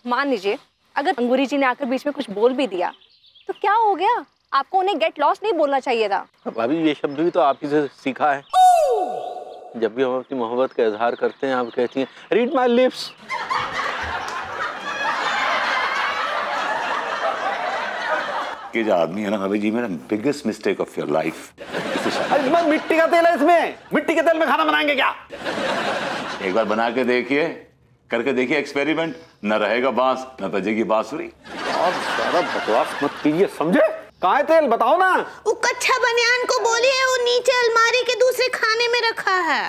मान लीजिए अगर अंगूरी जी ने आकर बीच में कुछ बोल भी दिया तो क्या हो गया? आपको उन्हें गेट लॉस्ट नहीं बोलना चाहिए था। भाभी ये शब्द भी तो आप ही से सीखा है। जब भी हम अपनी मोहब्बत का इजहार करते हैं आप कहती हैं रीड माय लिप्स। ये जो आदमी है ना भाभी जी, मेरा biggest mistake of your life. अरे मिट्टी का तेल है इसमें, मिट्टी के तेल में खाना बनाएंगे क्या? एक बार बना के देखिए, करके देखिए एक्सपेरिमेंट, न रहेगा बांस न बजेगी बांसुरी। और सारा बकवास मत कीजिए, समझे? कहाँ है तेल बताओ ना। वो कच्चा बनियान को बोलिए, वो नीचे अलमारी के दूसरे खाने में रखा है।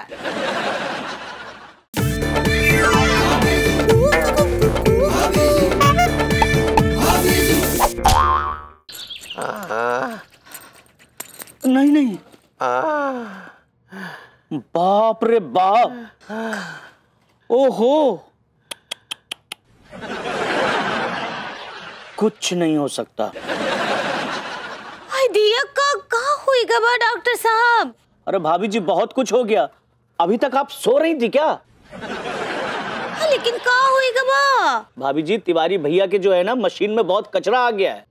नहीं नहीं, बाप रे बाप, ओहो, कुछ नहीं हो सकता। दिया का हुई गबा डॉक्टर साहब? अरे भाभी जी बहुत कुछ हो गया, अभी तक आप सो रही थी क्या? लेकिन का हुई गबा? भाभी जी तिवारी भैया के जो है ना मशीन में बहुत कचरा आ गया है।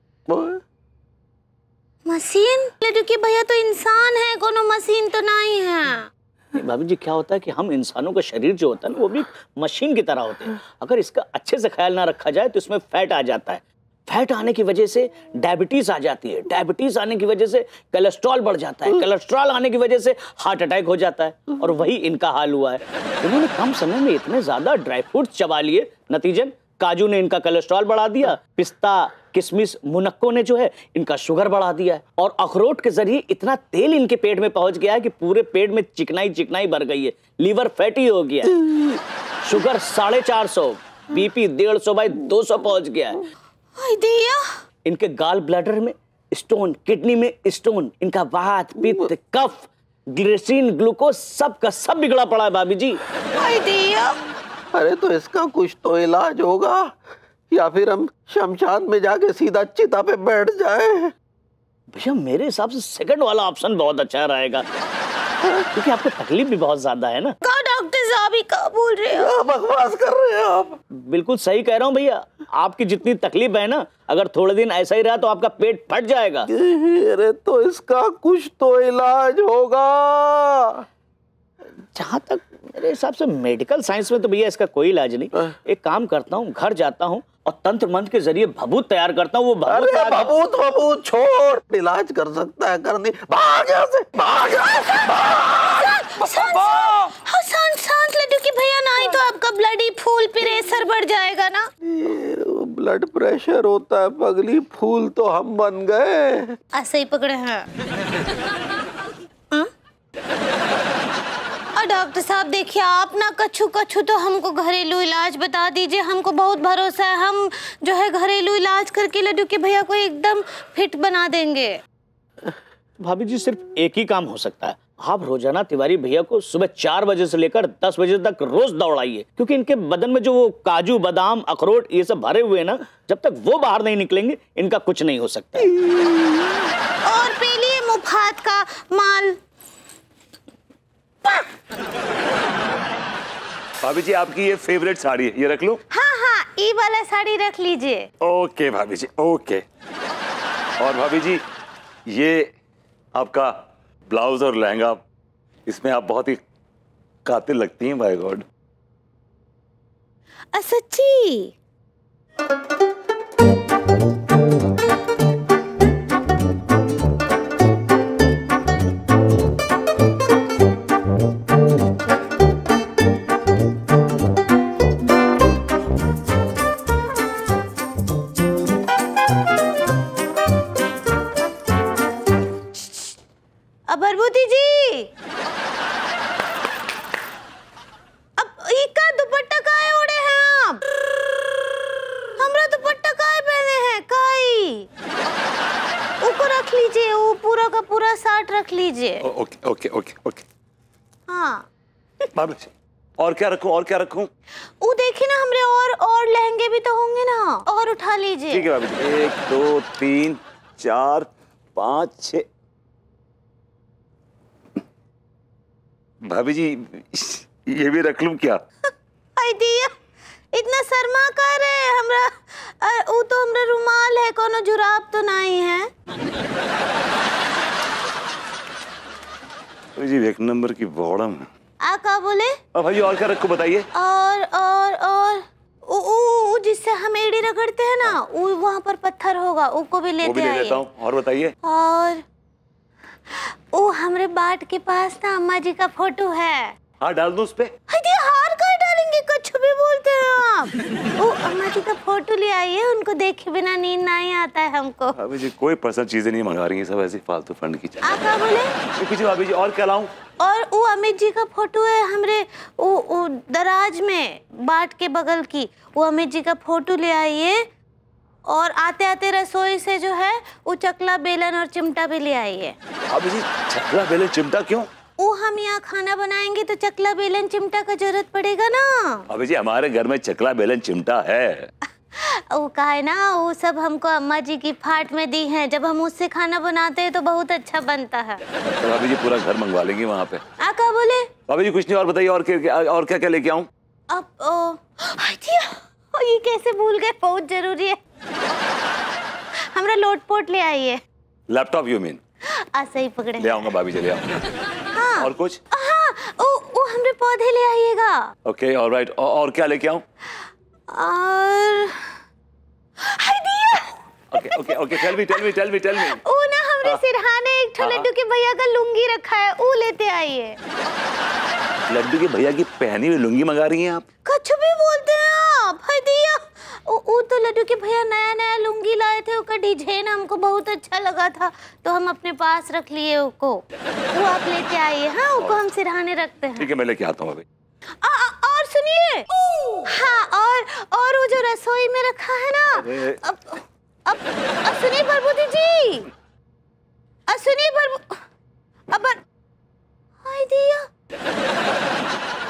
मशीन? लड़की भैया तो इंसान है, कोनो मशीन तो नहीं है। भाभी जी क्या होता है कि हम इंसानों का शरीर जो होता है ना वो भी मशीन की तरह होते हैं। अगर इसका अच्छे से ख्याल ना रखा जाए तो इसमें फैट आ जाता है, फैट आने की वजह से डायबिटीज आ जाती है, डायबिटीज आने की वजह से कोलेस्ट्रॉल बढ़ जाता है, कोलेस्ट्रॉल आने की वजह से हार्ट अटैक हो जाता है। और वही इनका हाल हुआ है। इन्होंने कम समय में इतने ज्यादा ड्राई फ्रूट चबा लिए, नतीजन काजू ने इनका कोलेस्ट्रॉल बढ़ा दिया, पिस्ता किशमिश मुनक्को ने जो है इनका शुगर बढ़ा दिया है, और अखरोट के जरिए इतना तेल इनके पेट में पहुंच गया है कि पूरे पेट में चिकनाई चिकनाई भर गई है, लीवर फैटी हो गया है, शुगर 450, बीपी 150/200 पहुंच गया है। दिया इनके गाल ब्लैडर में स्टोन, किडनी में स्टोन, इनका वात पित्त कफ ग्लिसरीन ग्लूकोज सब का सब बिगड़ा पड़ा है भाभी जी। दिया अरे तो इसका कुछ तो इलाज होगा, या फिर हम शमशान में जाके सीधा चिता पे बैठ जाए। भैया मेरे हिसाब से सेकंड वाला ऑप्शन बहुत अच्छा रहेगा, क्योंकि आपको तकलीफ भी बहुत ज्यादा है ना। का डॉक्टर साहब ही का बोल रहे हो? बकवास कर रहे हैं आप। बिल्कुल सही कह रहा हूँ भैया, आपकी जितनी तकलीफ है ना, अगर थोड़े दिन ऐसा ही रहा तो आपका पेट फट जाएगा। अरे तो इसका कुछ तो इलाज होगा। जहाँ तक मेरे हिसाब से मेडिकल साइंस में तो भैया इसका कोई इलाज नहीं। एक काम करता हूँ, घर जाता हूँ और तंत्र मंत्र के जरिए भभूत तैयार करता हूँ। वो भभूत छोड़, इलाज कर सकता है, करनी। भाग यहाँ से, भाग यहाँ से, शांत लड्डू की भैया, नहीं तो आपका ब्लडी फूल प्रेशर बढ़ जाएगा ना। ब्लड प्रेशर होता है पगली, फूल तो हम बन गए। ऐसे ही पकड़े हैं। डॉक्टर साहब देखिए, आप ना कछु कछु तो हमको घरेलू इलाज बता दीजिए, हमको बहुत भरोसा है, हम जो है घरेलू इलाज करके लड्डू के भैया को एकदम फिट बना देंगे। भाभी जी सिर्फ एक ही काम हो सकता है, आप रोजाना तिवारी भैया को सुबह 4 बजे से लेकर 10 बजे तक रोज दौड़ाइए, क्योंकि इनके बदन में जो वो काजू बादाम अखरोट ये सब भरे हुए हैं ना, जब तक वो बाहर नहीं निकलेंगे इनका कुछ नहीं हो सकता। और पी लिए मुफ्त का माल। भाभी जी आपकी ये फेवरेट साड़ी है, ये रख लूं? हाँ, ये वाला साड़ी रख लीजिए। ओके भाभी जी, ओके। और भाभी जी ये आपका ब्लाउज और लहंगा, इसमें आप बहुत ही कातिल लगती हैं, बाय गॉड। सच्ची? बरबूती जी, अब इका दुपट्टा काहे ओढ़े हैं आप? हमरा दुपट्टा काहे पहने हैं? काई उसको रख लीजिए, वो पूरा का पूरा साट रख लीजिए। Okay okay okay okay. हाँ भाभी जी और क्या रखूं, और क्या रखूं? वो देखिए ना, हमरे और लहंगे भी तो होंगे ना, और उठा लीजिए। ठीक है भाभी जी, 1 2 3 4 5 6। भाभी जी ये भी रख लूं क्या? दिया इतना शर्मा कर रहे, हमरा कोनो जुराब तो नहीं है? जी एक नंबर की बॉडम। आ का बोले? अब भाई और क्या रखो बताइए। और ऊ जिससे हम एड़ी रगड़ते हैं ना, ऊ वहाँ पर पत्थर होगा, उसको भी लेते आइए। वो भी ले लेता हूँ। और बताइए। और वो हमरे बाट के पास ना अम्मा जी का फोटो है। हाँ डाल दो उस पे। हार का डालेंगे, कुछ भी बोलते हैं आप। वो अम्मा जी का फोटो ले आइए, उनको देखे बिना नींद नहीं आता है हमको। भाभी जी कोई पर्सनल चीजें नहीं मंगा रही हैं, सब ऐसी फालतू फंड की चीजें। आप क्या बोले? कुछ भाभी जी और क्या लाऊं? और वो अमित जी का फोटो है हमरे वो दराज में बाट के बगल की, वो अमित जी का फोटो ले आइए। और आते आते रसोई से जो है वो चकला बेलन और चिमटा भी ले आइए। भाभी जी चकला बेलन चिमटा क्यों? वो हम यहाँ खाना बनाएंगे तो चकला बेलन चिमटा का जरूरत पड़ेगा ना। भाभी जी हमारे घर में चकला बेलन चिमटा है। वो का है ना, वो सब हमको अम्मा जी की फाट में दी हैं। जब हम उससे खाना बनाते हैं तो बहुत अच्छा बनता है। तो भाभी जी पूरा घर मंगवा लेंगे वहाँ पे। आका बोले? भाभी जी कुछ नहीं, और बताइए और क्या क्या लेके आऊँ? अब ये कैसे भूल गए, बहुत जरूरी है। हमरा लोटपोट ले आइए। Laptop you mean? सही पकड़े। ले आऊंगा भाभी जी, ले आऊंगा। हाँ। और कुछ? हाँ, वो हमरे पौधे ले आइएगा। Okay alright. और क्या लेके आऊं? और okay okay okay tell me. वो ना हमरे सिरहाने एक ठो लड्डू के भैया का लुंगी रखा है, वो लेते आइए। लड्डू के भैया की पहनी हुई लुंगी मंगा रही हैं आप? कुछ भी बोलते हैं आप। दिया वो तो लड्डू के भैया नया लुंगी लाए थे, उसका डिजाइन हमको बहुत अच्छा लगा था तो हम अपने पास रख लिए उसको। वो आप लेते आइए। हाँ, उसको हम सिरहाने रखते हैं। ठीक है मैं लेके आता हूँ अभी। और सुनिए। हाँ, और वो जो रसोई में रखा है ना, अब सुनिए प्रभुति जी, अब हाय दिया,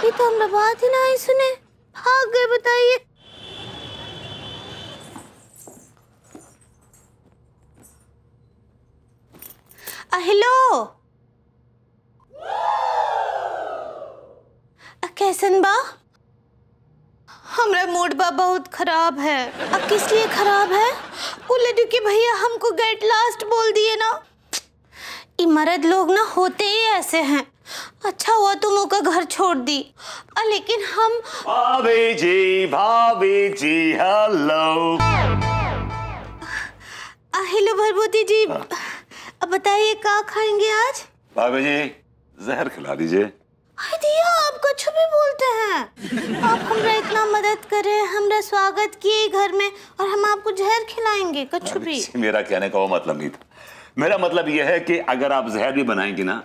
ये तो हम बात ही नहीं सुने, भाग गए। बताइए। हेलो, कैसन बा? हमरा मूड बा बहुत खराब है। अब किस लिए खराब है? वो लड्डू के भैया हमको गेट लास्ट बोल दिए ना। ये मर्द लोग ना होते ही ऐसे हैं। अच्छा हुआ तुम उनका घर छोड़ दी, लेकिन हम। भाभी जी हेलो। हेलो भरभूति जी, अब बताइए क्या खाएंगे आज? भाभी जी जहर खिला दीजिए। दिया, आप कुछ भी बोलते हैं। आप हमरा इतना मदद करे, हमरा स्वागत किए घर में, और हम आपको जहर खिलाएंगे कुछ भी? मेरा कहने का वो मतलब नहीं था। मेरा मतलब यह है कि अगर आप जहर भी बनाएंगे ना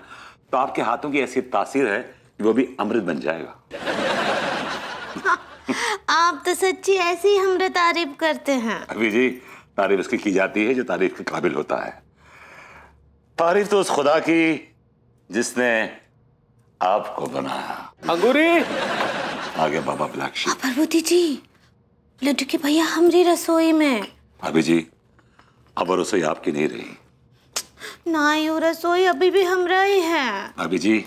तो आपके हाथों की ऐसी तासीर है कि वो भी अमृत बन जाएगा। आप तो सच्ची ऐसी हमरा तारीफ करते हैं। अभी जी तारीफ उसकी की जाती है जो तारीफ के काबिल होता है। तारीफ तो उस खुदा की जिसने आपको बनाया। अंगूरी आगे बाबा ब्लैक शीप। प्रभुति जी, लड्डू के भैया हमारी रसोई में। भाभी जी अब रसोई आपकी नहीं रही। नहीं, वो रसोई अभी भी हमरा ही है। भाभी जी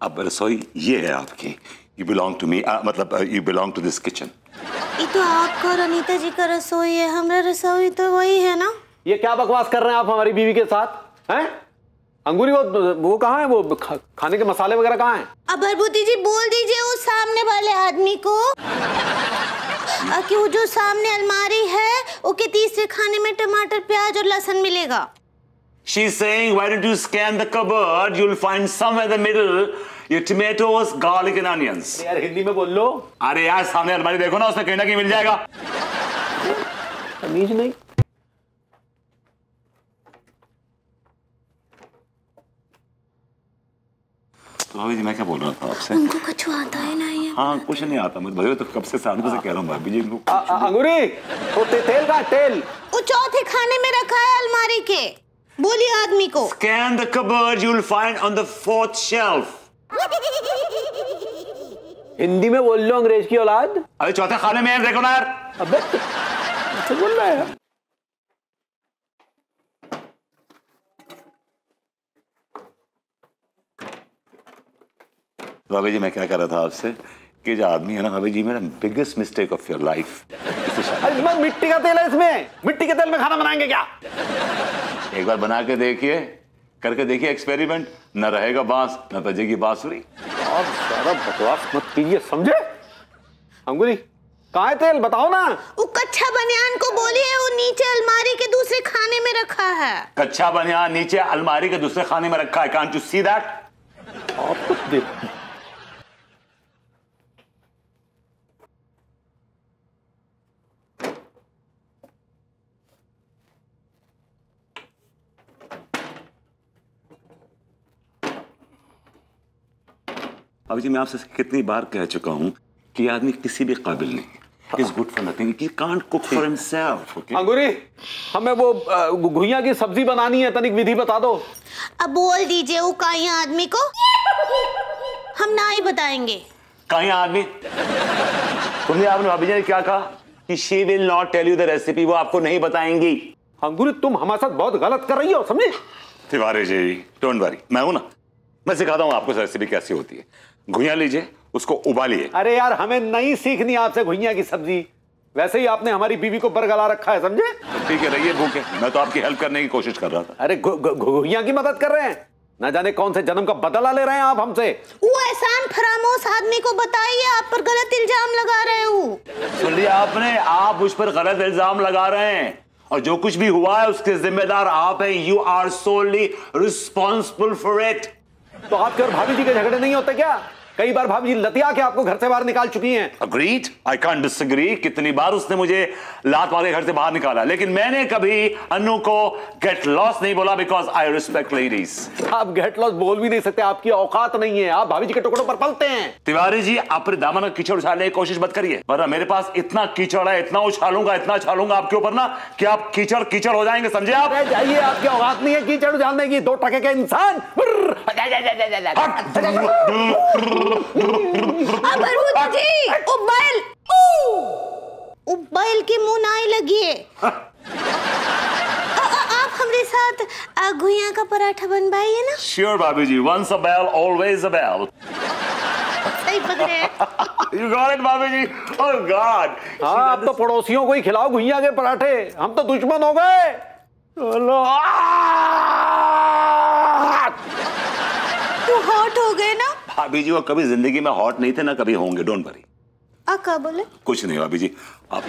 अब रसोई ये है आपकी। यू बिलोंग टू मी, मतलब you belong to this kitchen. ये तो आपका और अनीता जी का रसोई है, हमरा रसोई तो वही है ना। ये क्या बकवास कर रहे हैं आप हमारी बीवी के साथ हैं? अंगूरी वो कहाँ है? वो खाने के मसाले वगैरह कहाँ हैं? अब भरभूति जी बोल दीजिए उस सामने वाले आदमी को कि वो जो सामने अलमारी है उसके तीसरे खाने में टमाटर, प्याज और लहसुन मिलेगा। She's saying, why don't you scan the cupboard? You'll find somewhere in the middle your tomatoes, garlic and onions. यार हिंदी में बोल लो। अरे यार सामने अलमारी देखो ना, उसमें कहीं ना कहीं मिल जाएगा। तमीज नहीं। तो भाभी जी मैं क्या बोल रहा था आपसे? उनको कुछ आता है नहीं है। हाँ कुछ नहीं आता मुझे, भैया तो कब से साधु से कह रहा हूँ भाभी जी इनको। अंगूरी वो तेल का तेल वो चौथे खाने में रखा है अलमारी के। बोलिए आदमी को। Scan the cupboard, you'll find on the 4th shelf. Hindi में बोल लो अंग्रेज की औलाद। अरे चौथे खाने में है, देखो ना यार। अबे ऐसे बोल रहा है। भाभी जी मैं क्या कह रहा था आपसे कि जो आदमी है ना भाभी जी, मेरा biggest mistake of your life से शादी। अरे मैं मिट्टी का तेल है इसमें, मिट्टी के तेल में खाना बनाएंगे क्या? एक बार बना के देखिए, करके देखिए एक्सपेरिमेंट, न रहेगा बांस न बजेगी बांसुरी। आप सारा बकवास मत कीजिए, समझे? अंगूरी कहाँ है तेल, बताओ ना। वो कच्चा बनियान को बोलिए, वो नीचे अलमारी के दूसरे खाने में रखा है। कच्चा बनियान नीचे अलमारी के दूसरे खाने में रखा है। Can't you see that? आप कुछ देख। अभी जी मैं आपसे कितनी बार कह चुका हूं कि ये आदमी किसी भी काबिल नहीं, is good for nothing, he can't cook for himself. Okay Angoori, हमें वो घुइयां की सब्जी बनानी है, तनिक विधि बता दो। अब बोल दीजिए वो काई आदमी को, हम ना ही बताएंगे। कहीं आदमी तुमने आपने भाभी जी ने क्या कहा कि she will not tell you the recipe, वो आपको नहीं बताएंगी। अंगूरी तुम हमारे साथ बहुत गलत कर रही हो, समझे? तिवारी जी डोंट वरी, मैं हूं ना, मैं सिखाता हूं आपको रेसिपी कैसी होती है। घुइयां लीजिए, उसको उबालिए। अरे यार हमें नहीं सीखनी आपसे घुइयां की सब्जी, वैसे ही आपने हमारी बीवी को बरगला रखा है, समझे? ठीक है, रहिए भूखे, मैं तो आपकी हेल्प करने की कोशिश कर रहा था। अरे घुइयां की मदद कर रहे हैं, ना जाने कौन से जन्म का बदला ले रहे हैं आप हमसे। वो एहसान फरामोश आदमी को बताइए, आप पर गलत इल्जाम लगा रहे हो। सुन लिया आपने, आप उस पर गलत इल्जाम लगा रहे हैं, और जो कुछ भी हुआ है उसके जिम्मेदार आप हैं। You are solely responsible for it. तो आपके और भाभी जी के झगड़े नहीं होते क्या? कई बार भाभी जी लतिया के आपको घर से बाहर निकाल चुकी हैं। Agreed, I can't disagree. कितनी बार उसने मुझे लात मार के घर से बाहर निकाला, लेकिन मैंने कभी अनु को गेट लॉस्ट नहीं बोला, बिकॉज आई रिस्पेक्ट लेडीज। आप गेट लॉस बोल भी नहीं सकते, आपकी औकात नहीं है, आप भाभी जी के टुकड़ों पर पलते हैं। तिवारी जी, अपने दामन का कीचड़ उछालने की कोशिश मत करिए, वरना मेरे पास इतना कीचड़ है, इतना उछालूंगा आपके ऊपर ना कि आप कीचड़ कीचड़ हो जाएंगे, समझे आप? जाइए, आपकी औकात नहीं है कीचड़ उछालने की, 2 टके के इंसान। बैल के मुंह नाई लगिए। आप हमारे साथ घुइयां का पराठा बनवाइए ना। श्योर भाभी जी, वंस अ बैल ऑलवेज अ बैल। सही पकड़े। You got it, भाभी जी। Oh God। हाँ, अब तो पड़ोसियों को ही खिलाओ घुइयां के पराठे, हम तो दुश्मन हो गए। चलो, तू हॉट हो गए ना? भाभी जी वो कभी जिंदगी में हॉट नहीं थे, ना कभी होंगे, डोंट वरी। क्या बोले? कुछ नहीं भाभी जी, आप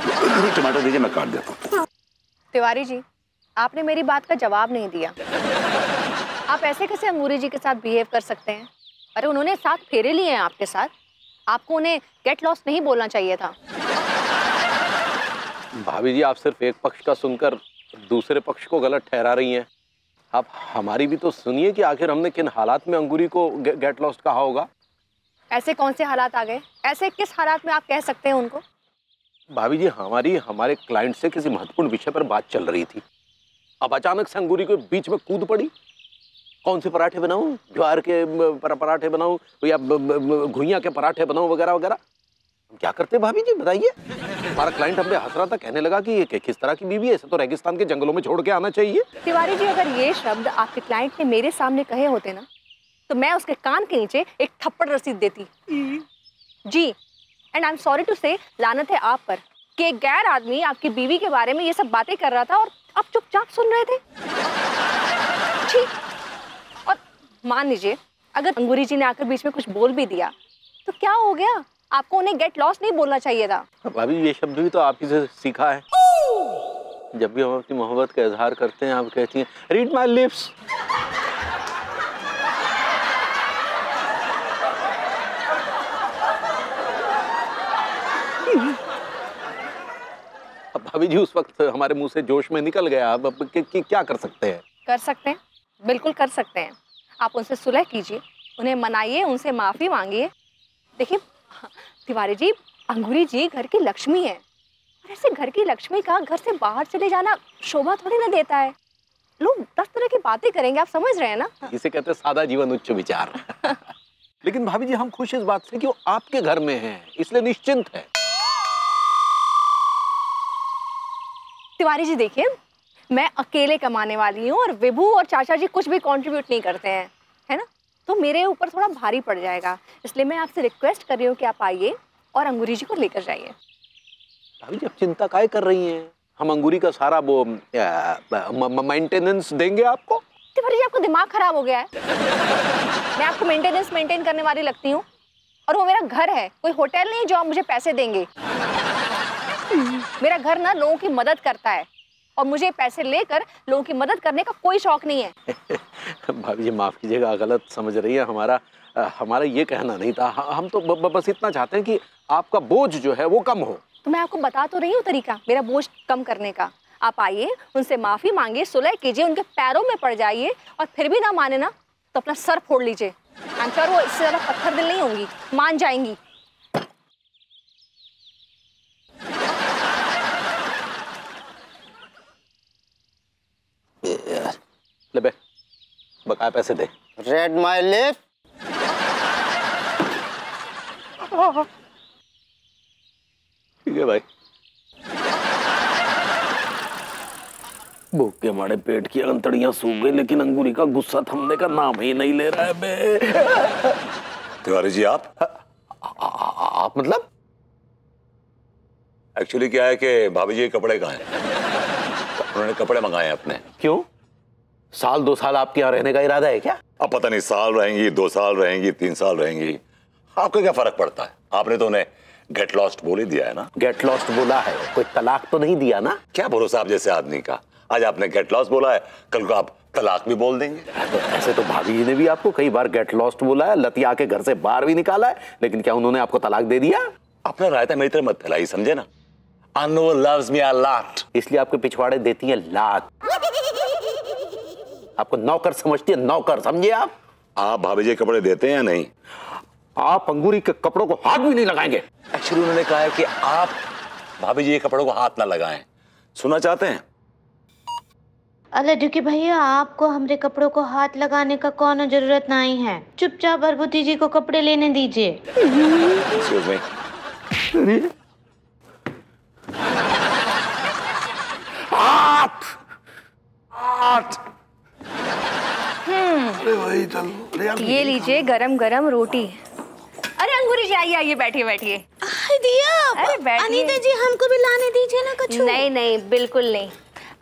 टमाटर दीजिए, मैं काट देता हूँ। तिवारी जी, आपने मेरी बात का जवाब नहीं दिया। आप ऐसे कैसे अंगूरी जी के साथ बिहेव कर सकते हैं? अरे उन्होंने 7 फेरे लिए हैं आपके साथ, आपको उन्हें गेट लॉस्ट नहीं बोलना चाहिए था। भाभी जी, आप सिर्फ एक पक्ष का सुनकर दूसरे पक्ष को गलत ठहरा रही हैं। आप हमारी भी तो सुनिए कि आखिर हमने किन हालात में अंगूरी को गेट लॉस्ट कहा होगा। ऐसे कौन से हालात आ गए? ऐसे किस हालात में आप कह सकते हैं उनको? भाभी जी, हमारे क्लाइंट से किसी महत्वपूर्ण विषय पर बात चल रही थी, अब अचानक से अंगूरी को बीच में कूद पड़ी। कौन से पराठे बनाऊं, ज्वार के पराठे बनाऊं या घुइयां के पराठे बनाऊं, वगैरह वगैरह। क्या करते भाभी जी, बताइए। हमारा क्लाइंट हमने हंस रहा था, कहने लगा कि ये किस तरह की बीवी है, इसे तो रेगिस्तान के जंगलों में छोड़ के आना चाहिए। तिवारी जी, अगर ये शब्द आपके क्लाइंट ने मेरे सामने कहे होते ना, तो मैं उसके कान के नीचे एक थप्पड़ रसीद देती। जी, and I am sorry to say, लानत है आप पर कि एक गैर आदमी आपकी बीवी के बारे में ये सब बातें कर रहा था और आप चुपचाप सुन रहे थे। ठीक, और मान लीजिए अगर अंगूरी जी ने आकर बीच में कुछ बोल भी दिया तो क्या हो गया? आपको उन्हें गेट लॉस्ट नहीं बोलना चाहिए था। भाभी, ये शब्द भी तो आप ही से सीखा है। जब भी हम अपनी मोहब्बत का इजहार करते हैं, आप कहती हैं रीड माई लिप्स। अब भाभी जी, उस वक्त हमारे मुंह से जोश में निकल गया, अब क्या कर सकते हैं? कर सकते हैं, बिल्कुल कर सकते हैं। आप उनसे सुलह कीजिए, उन्हें मनाइए, उनसे माफ़ी मांगिए। देखिए तिवारी जी, अंगूरी जी घर की लक्ष्मी है, और ऐसे घर की लक्ष्मी का घर से बाहर चले जाना शोभा थोड़ी ना देता है। लोग 10 तरह की बातें करेंगे, आप समझ रहे हैं ना? इसे कहते हैं सादा जीवन उच्च विचार। लेकिन भाभी जी, हम खुश इस बात से कि वो आपके घर में हैं, इसलिए निश्चिंत है। तिवारी जी देखिए, मैं अकेले कमाने वाली हूँ और विभू और चाचा जी कुछ भी कंट्रीब्यूट नहीं करते हैं, है ना? तो मेरे ऊपर थोड़ा भारी पड़ जाएगा, इसलिए मैं आपसे रिक्वेस्ट कर रही हूँ कि आप आइए और अंगूरी जी को लेकर जाइए। भाभी जी आप चिंता काहे कर रही हैं? हम अंगूरी का सारा वो मेंटेनेंस देंगे आपको। तिवारी जी आपका दिमाग खराब हो गया है। मैं आपको मेंटेन करने वाली लगती हूँ और वो मेरा घर है, कोई होटल नहीं जो आप मुझे पैसे देंगे। मेरा घर ना लोगों की मदद करता है और मुझे पैसे लेकर लोगों की मदद करने का कोई शौक नहीं है। भाभी जी माफ कीजिएगा, गलत समझ रही है। हमारा ये कहना नहीं था। हम तो बस इतना चाहते हैं कि आपका बोझ जो है वो कम हो। तो मैं आपको बता तो रही हूँ तरीका मेरा बोझ कम करने का। आप आइए, उनसे माफी मांगिए, सुलह कीजिए, उनके पैरों में पड़ जाइए और फिर भी ना माने ना तो अपना सर फोड़ लीजिए। आई एम श्योर वो इससे ज्यादा पत्थर दिल नहीं होंगी, मान जाएंगी। ले बे, बकाया पैसे दे। रेड माई लिप। ठीक है भाई। भूख के मारे पेट की अंतड़ियां सूख गई, लेकिन अंगूरी का गुस्सा थमने का नाम ही नहीं ले रहा है बे। तिवारी जी आप मतलब? एक्चुअली क्या है कि भाभी जी के कपड़े कहाँ हैं? उन्होंने कपड़े मंगाए हैं अपने। क्यों? साल 2 साल आपके यहाँ रहने का इरादा है क्या? अब पता नहीं साल रहेंगी, 2 साल रहेंगी, 3 साल रहेंगी, आपको क्या फर्क पड़ता है? आपने तो उन्हें गेट लॉस्ट बोल ही दिया है ना। गेट लॉस्ट बोला है, कोई तलाक तो नहीं दिया ना? क्या भरोसा आप जैसे आदमी का। आज आपने गेट लॉस्ट बोला है, कल को आप तलाक भी बोल देंगे। तो ऐसे तो भाभी जी ने भी आपको कई बार गेट लॉस्ट बोला है, लतिया के घर से बाहर भी निकाला है, लेकिन क्या उन्होंने आपको तलाक दे दिया? अपना रायता मेरी तरह मत फैलाई, समझे ना। Anu loves me a lot। इसलिए आपके पिछवाड़े देती हैं लात। आपको नौकर समझती है, नौकर, समझे आप? आप भाभी जी कपड़े देते हैं या नहीं? आप अंगूरी के कपड़ों को हाथ भी नहीं लगाएंगे। एक्चुअली उन्होंने कहा है कि आप भाभी जी के कपड़ों को हाथ ना लगाएं। सुना चाहते हैं? लड्डू के भैया आपको हमरे कपड़ों को हाथ लगाने का कौन जरूरत नहीं है। चुपचाप भरभूति जी को कपड़े लेने दीजिए। Excuse me. हाथ हाथ। ये लीजिए गरम गरम रोटी। अरे अंगूरी जी आइए आइए, बैठिए बैठिए। दिया अरे बैठिए। अनीता जी हमको भी लाने दीजिए ना कुछ। नहीं नहीं बिल्कुल नहीं,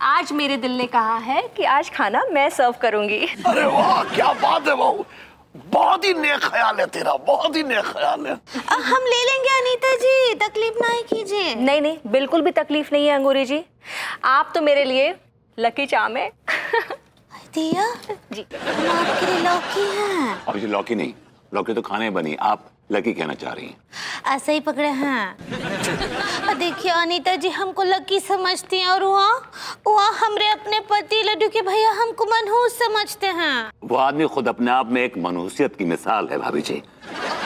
आज मेरे दिल ने कहा है कि आज खाना मैं सर्व करूंगी। अरे वाह क्या बात है बहू, बहुत ही नेक ख्याल है तेरा, बहुत ही नेक ख्याल है। हम ले लेंगे अनीता जी, तकलीफ नहीं कीजिए। नहीं नहीं बिल्कुल भी तकलीफ नहीं है अंगूरी जी, आप तो मेरे लिए लकी चार्म है। दिया जी हम आपके लिए लौकी हैं। अब ये लौकी नहीं, लौकी तो खाने बनी, आप लकी कहना चाह रही हैं। ऐसे ही पकड़े हैं। देखिए अनीता जी हमको लकी समझती हैं और वहाँ हमरे अपने पति लड्डू के भैया हमको मनहूस समझते हैं। वो आदमी खुद अपने आप में एक मनहूसियत की मिसाल है भाभी जी।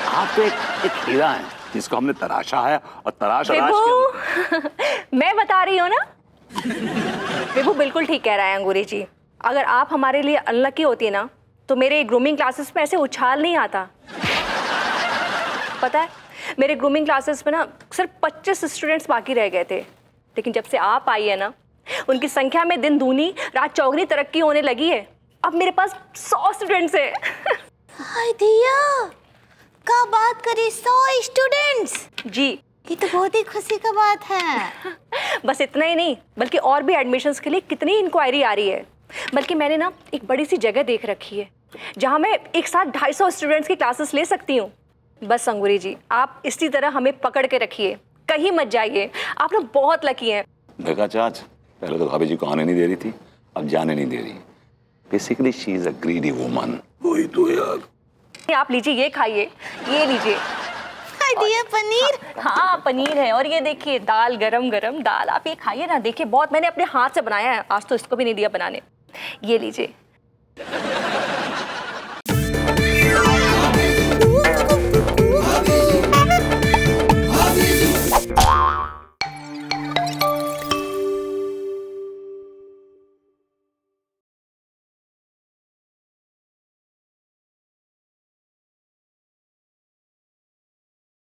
आप तो एक हीरा है जिसको हमने तराशा है और तराश मैं बता रही हूँ ना, विभू बिल्कुल ठीक कह रहा है अंगूरी जी। अगर आप हमारे लिए अनलकी होती ना तो मेरे ग्रूमिंग क्लासेस में ऐसे उछाल नहीं आता। पता है मेरे ग्रूमिंग क्लासेस में ना सिर्फ 25 स्टूडेंट्स बाकी रह गए थे, लेकिन जब से आप आई है ना उनकी संख्या में दिन दूनी रात चौगनी तरक्की होने लगी है। अब मेरे पास 100 स्टूडेंट्स हैं। हाय दिया क्या बात करी, 100 स्टूडेंट्स? जी ये तो बहुत ही खुशी का बात है। बस इतना ही नहीं बल्कि और भी एडमिशन्स के लिए कितनी इंक्वायरी आ रही है। बल्कि मैंने ना एक बड़ी सी जगह देख रखी है जहाँ मैं एक साथ 250 स्टूडेंट्स की क्लासेस ले सकती हूँ। बस अंगूरी जी आप इसी तरह हमें पकड़ के रखिए, कहीं मत जाइए, आप लोग बहुत लकी हैं। देखा चाच, पहले तो भाभी जी को आने नहीं दे रही थी, अब जाने नहीं दे रही। Basically she is a greedy woman. वही तो यार। आप लीजिए, ये खाइए, ये लीजिए। हाय दिया पनीर। हाँ पनीर है, और ये देखिए दाल, गरम गरम दाल, आप ये खाइए ना। देखिए बहुत मैंने अपने हाथ से बनाया है, आज तो इसको भी नहीं दिया बनाने। ये लीजिए।